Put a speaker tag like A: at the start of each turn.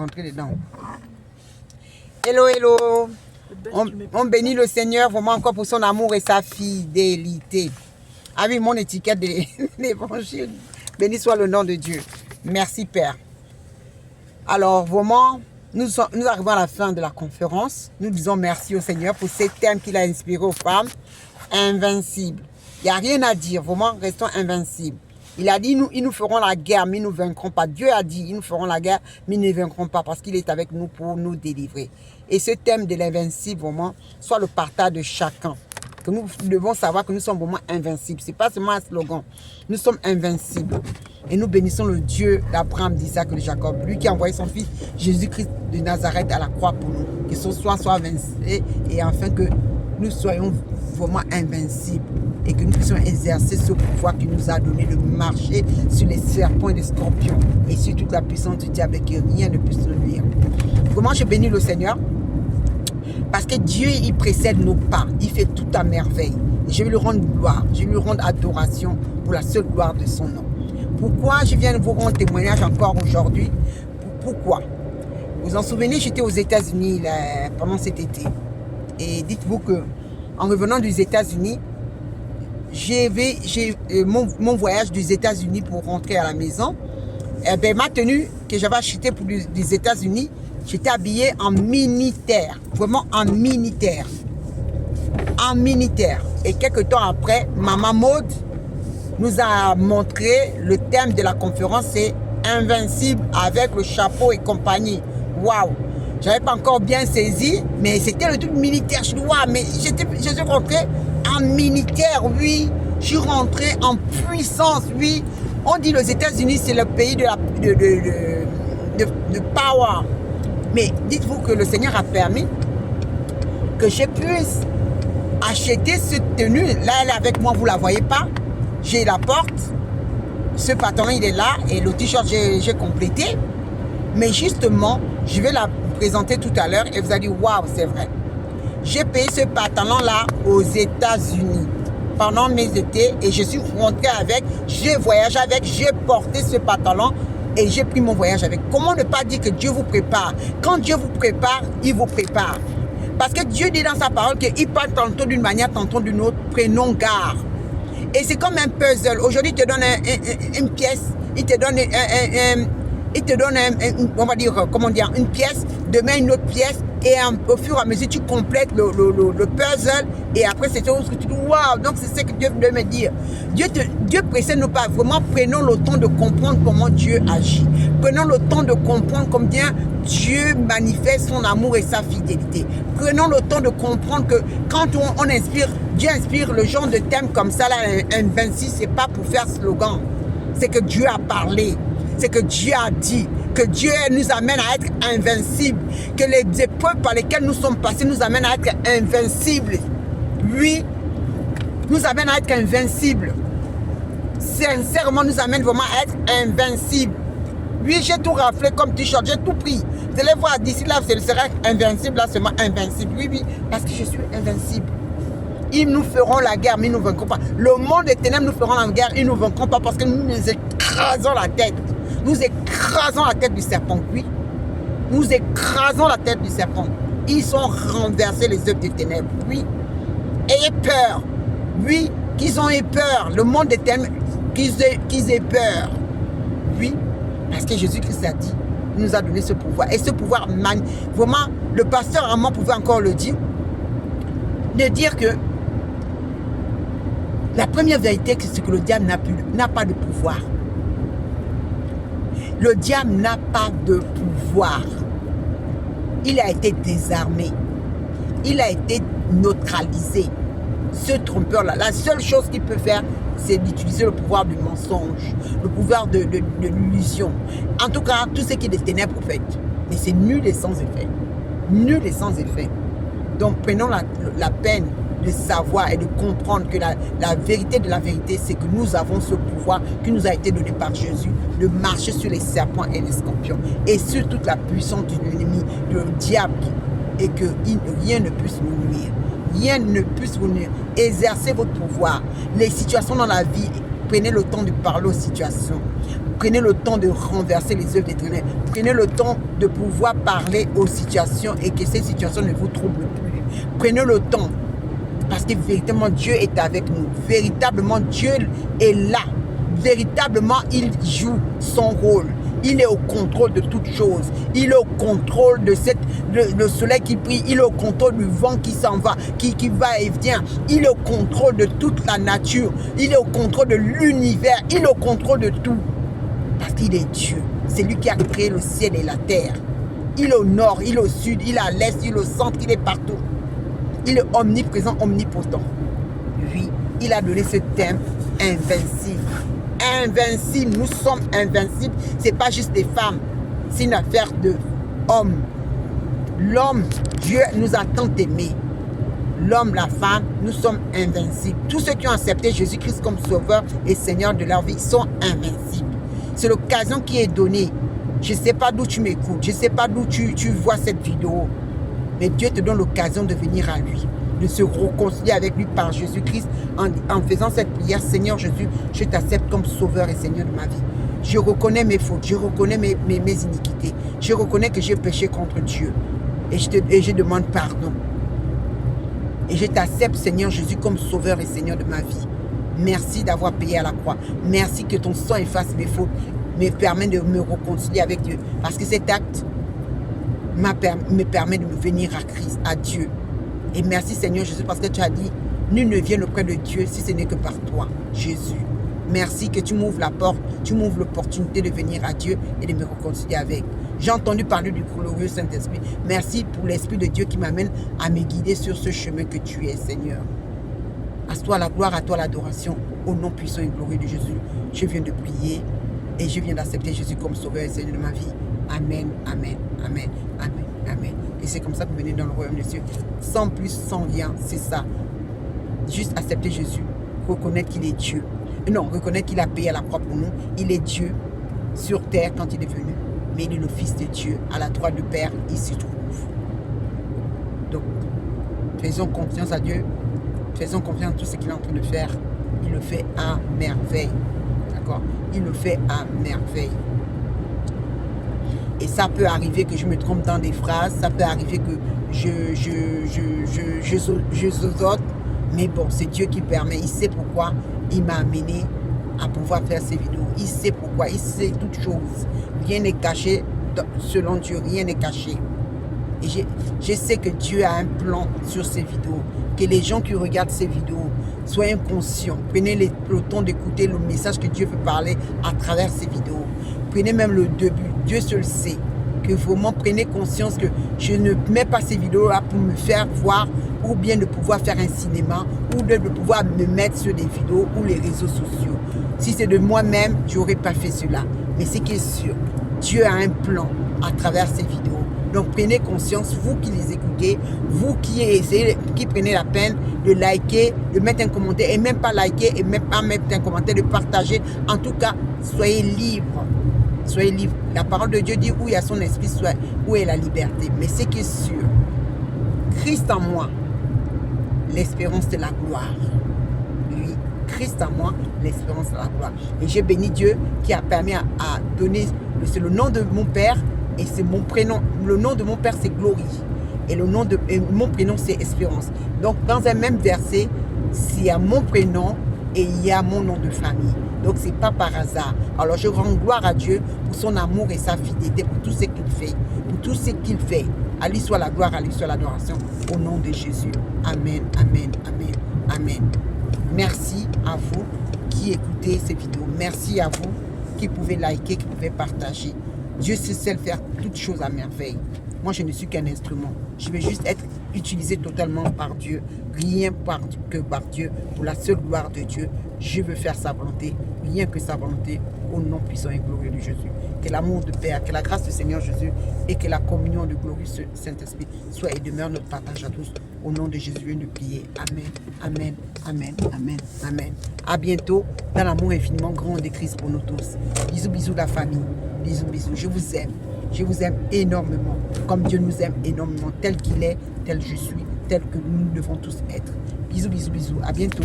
A: Rentrer dedans. Hello, hello. On bénit le Seigneur vraiment encore pour son amour et sa fidélité. Ah oui, mon étiquette de l'évangile. Béni soit le nom de Dieu. Merci Père. Alors vraiment, nous arrivons à la fin de la conférence. Nous disons merci au Seigneur pour ces thèmes qu'il a inspirés aux femmes. Invincibles. Il n'y a rien à dire. Vraiment, restons invincibles. Il a dit, ils nous feront la guerre, mais ils ne nous vaincront pas. Dieu a dit, ils nous feront la guerre, mais ils ne vaincront pas parce qu'il est avec nous pour nous délivrer. Et ce thème de l'invincible, vraiment, soit le partage de chacun. Que nous devons savoir que nous sommes vraiment invincibles. Ce n'est pas seulement un slogan. Nous sommes invincibles. Et nous bénissons le Dieu d'Abraham, d'Isaac et de Jacob. Lui qui a envoyé son fils Jésus-Christ de Nazareth à la croix pour nous. Que son soit invincible et afin que nous soyons vraiment invincibles. Et que nous puissions exercer ce pouvoir qui nous a donné de marcher sur les serpents et les scorpions. Et sur toute la puissance du diable et que rien ne puisse nous nuire. Comment je bénis le Seigneur? Parce que Dieu, il précède nos pas. Il fait tout à merveille. Et je vais lui rendre gloire. Je vais lui rendre adoration pour la seule gloire de son nom. Pourquoi je viens de vous rendre témoignage encore aujourd'hui? Pourquoi? Vous en souvenez, j'étais aux États-Unis pendant cet été. Et dites-vous que en revenant des États-Unis, mon voyage des États-Unis pour rentrer à la maison, ma tenue que j'avais achetée pour des États-Unis, j'étais habillée en militaire, vraiment en militaire. En militaire. Et quelques temps après, Maman Maud nous a montré le thème de la conférence, c'est invincible avec le chapeau et compagnie. Waouh! Je n'avais pas encore bien saisi, mais c'était le truc militaire. Je dis, waouh, mais je suis rentrée en militaire, oui. Je suis rentrée en puissance, oui. On dit les États-Unis, c'est le pays de power. Mais dites-vous que le Seigneur a permis que je puisse acheter cette tenue. Là, elle est avec moi, vous ne la voyez pas. J'ai la porte. Ce pantalon, il est là. Et le t-shirt, j'ai complété. Mais justement, je vais la présenter tout à l'heure. Et vous allez dire, waouh, c'est vrai. J'ai payé ce pantalon-là aux États-Unis pendant mes étés. Et je suis rentrée avec. J'ai voyagé avec. J'ai porté ce pantalon. Et j'ai pris mon voyage avec. Comment ne pas dire que Dieu vous prépare? Quand Dieu vous prépare, il vous prépare. Parce que Dieu dit dans sa parole qu'il parle tantôt d'une manière, tantôt d'une autre. Prenons garde. Et c'est comme un puzzle. Aujourd'hui, il te donne une pièce. Il te donne on va dire, comment dire, une pièce. Demain, une autre pièce. Et au fur et à mesure, tu complètes le puzzle. Et après, c'est tout ce que tu dis. Waouh! Donc, c'est ce que Dieu veut me dire. Dieu précède nous pas. Vraiment, prenons le temps de comprendre comment Dieu agit. Prenons le temps de comprendre combien Dieu manifeste son amour et sa fidélité. Prenons le temps de comprendre que quand on inspire, Dieu inspire le genre de thème comme ça, là, invincible, c'est pas pour faire slogan. C'est que Dieu a parlé. C'est que Dieu a dit. Que Dieu nous amène à être invincibles. Que les épreuves par lesquelles nous sommes passés nous amènent à être invincibles. Oui, nous amènent à être invincibles. Sincèrement, nous amène vraiment à être invincibles. Oui, j'ai tout raflé comme t-shirt, j'ai tout pris. Vous allez voir, d'ici là, ce sera invincible, là, seulement invincible. Oui, oui, parce que je suis invincible. Ils nous feront la guerre, mais ils ne nous vaincront pas. Le monde des ténèbres nous feront la guerre, ils ne nous vaincront pas parce que nous nous écrasons la tête. Nous écrasons la tête du serpent, oui. Nous écrasons la tête du serpent. Ils sont renversés, les œuvres des ténèbres, oui. Ayez peur, oui, qu'ils ont eu peur. Le monde des ténèbres, qu'ils aient peur, oui. Parce que Jésus-Christ a dit, il nous a donné ce pouvoir. Et ce pouvoir, vraiment, le pasteur Armand pouvait encore le dire, de dire que la première vérité, c'est que le diable n'a pas de pouvoir. Le diable n'a pas de pouvoir. Il a été désarmé. Il a été neutralisé. Ce trompeur-là, la seule chose qu'il peut faire, c'est d'utiliser le pouvoir du mensonge, le pouvoir de l'illusion. En tout cas, tout ce qui est des ténèbres, en fait. Mais c'est nul et sans effet. Nul et sans effet. Donc, prenons la peine de savoir et de comprendre que la vérité de la vérité, c'est que nous avons ce pouvoir qui nous a été donné par Jésus, de marcher sur les serpents et les scorpions, et sur toute la puissance de l'ennemi, du diable, et que rien ne puisse nous nuire. Rien ne puisse vous nuire. Exercez votre pouvoir. Les situations dans la vie, prenez le temps de parler aux situations. Prenez le temps de renverser les œuvres des ténèbres. Prenez le temps de pouvoir parler aux situations et que ces situations ne vous troublent plus. Prenez le temps. Parce que véritablement, Dieu est avec nous. Véritablement, Dieu est là. Véritablement, il joue son rôle. Il est au contrôle de toutes choses. Il est au contrôle de le soleil qui brille. Il est au contrôle du vent qui s'en va, qui va et vient. Il est au contrôle de toute la nature. Il est au contrôle de l'univers. Il est au contrôle de tout. Parce qu'il est Dieu. C'est lui qui a créé le ciel et la terre. Il est au nord, il est au sud, il est à l'est, il est au centre, il est partout. Il est omniprésent, omnipotent. Oui, il a donné ce thème invincible. Invincible, nous sommes invincibles. Ce n'est pas juste des femmes, c'est une affaire d'hommes. L'homme, Dieu nous a tant aimés. L'homme, la femme, nous sommes invincibles. Tous ceux qui ont accepté Jésus-Christ comme sauveur et Seigneur de leur vie sont invincibles. C'est l'occasion qui est donnée. Je ne sais pas d'où tu m'écoutes, je ne sais pas d'où tu vois cette vidéo. Mais Dieu te donne l'occasion de venir à lui, de se réconcilier avec lui par Jésus-Christ en faisant cette prière. Seigneur Jésus, je t'accepte comme sauveur et Seigneur de ma vie. Je reconnais mes fautes, je reconnais mes iniquités. Je reconnais que j'ai péché contre Dieu. Et je demande pardon. Et je t'accepte, Seigneur Jésus, comme sauveur et Seigneur de ma vie. Merci d'avoir payé à la croix. Merci que ton sang efface mes fautes, me permet de me réconcilier avec Dieu. Parce que cet acte me permet de me venir à Christ, à Dieu. Et merci Seigneur Jésus, parce que tu as dit, nul ne vient auprès de Dieu si ce n'est que par toi, Jésus. Merci que tu m'ouvres la porte, tu m'ouvres l'opportunité de venir à Dieu et de me réconcilier avec. J'ai entendu parler du glorieux Saint-Esprit. Merci pour l'Esprit de Dieu qui m'amène à me guider sur ce chemin que tu es, Seigneur. À toi la gloire, à toi l'adoration, au nom puissant et glorieux de Jésus. Je viens de prier et je viens d'accepter Jésus comme sauveur et Seigneur de ma vie. Amen, amen, amen, amen, amen. Et c'est comme ça que vous venez dans le royaume des cieux. Sans plus, sans rien, c'est ça. Juste accepter Jésus, reconnaître qu'il est Dieu. Non, reconnaître qu'il a payé à la croix pour nous. Il est Dieu sur terre quand il est venu. Mais il est le Fils de Dieu. À la droite du Père, il s'y trouve. Donc, faisons confiance à Dieu. Faisons confiance à tout ce qu'il est en train de faire. Il le fait à merveille. D'accord? Il le fait à merveille. Et ça peut arriver que je me trompe dans des phrases. Ça peut arriver que je zozote. Mais bon, c'est Dieu qui permet. Il sait pourquoi il m'a amené à pouvoir faire ces vidéos. Il sait pourquoi. Il sait toutes choses. Rien n'est caché selon Dieu. Rien n'est caché. Et je sais que Dieu a un plan sur ces vidéos. Que les gens qui regardent ces vidéos soient conscients. Prenez le temps d'écouter le message que Dieu veut parler à travers ces vidéos. Prenez même le début. Dieu seul sait. Que vraiment prenez conscience que je ne mets pas ces vidéos-là pour me faire voir ou bien de pouvoir faire un cinéma ou de pouvoir me mettre sur des vidéos ou les réseaux sociaux. Si c'est de moi-même, je n'aurais pas fait cela. Mais ce qui est sûr, Dieu a un plan à travers ces vidéos. Donc prenez conscience, vous qui les écoutez, vous qui prenez la peine de liker, de mettre un commentaire, et même pas liker, et même pas mettre un commentaire, de partager. En tout cas, soyez libres. Soyez libres. La parole de Dieu dit où il y a son esprit, où est la liberté. Mais ce qui est sûr, Christ en moi, l'espérance de la gloire. Lui, Christ en moi, l'espérance de la gloire. Et j'ai béni Dieu qui a permis à donner, c'est le nom de mon Père, et c'est mon prénom. Le nom de mon Père, c'est Glory. Et mon prénom, c'est Espérance. Donc, dans un même verset, il y a mon prénom et il y a mon nom de famille. Donc, ce n'est pas par hasard. Alors, je rends gloire à Dieu pour son amour et sa fidélité, pour tout ce qu'il fait. Pour tout ce qu'il fait. À lui soit la gloire, à lui soit l'adoration. Au nom de Jésus. Amen, amen, amen, amen. Merci à vous qui écoutez ces vidéos. Merci à vous qui pouvez liker, qui pouvez partager. Dieu sait faire toutes choses à merveille. Moi, je ne suis qu'un instrument. Je vais juste être utilisé totalement par Dieu. Rien que par Dieu. Pour la seule gloire de Dieu. Je veux faire sa volonté. Rien que sa volonté. Au nom puissant et glorieux de Jésus. Que l'amour de Père, que la grâce du Seigneur Jésus et que la communion du glorieux Saint-Esprit soit et demeure notre partage à tous. Au nom de Jésus, nous prier. Amen, amen, amen, amen, amen. À bientôt dans l'amour infiniment grand de Christ pour nous tous. Bisous, bisous la famille. Bisous, bisous. Je vous aime. Je vous aime énormément. Comme Dieu nous aime énormément. Tel qu'il est, tel je suis, tel que nous devons tous être. Bisous, bisous, bisous. À bientôt.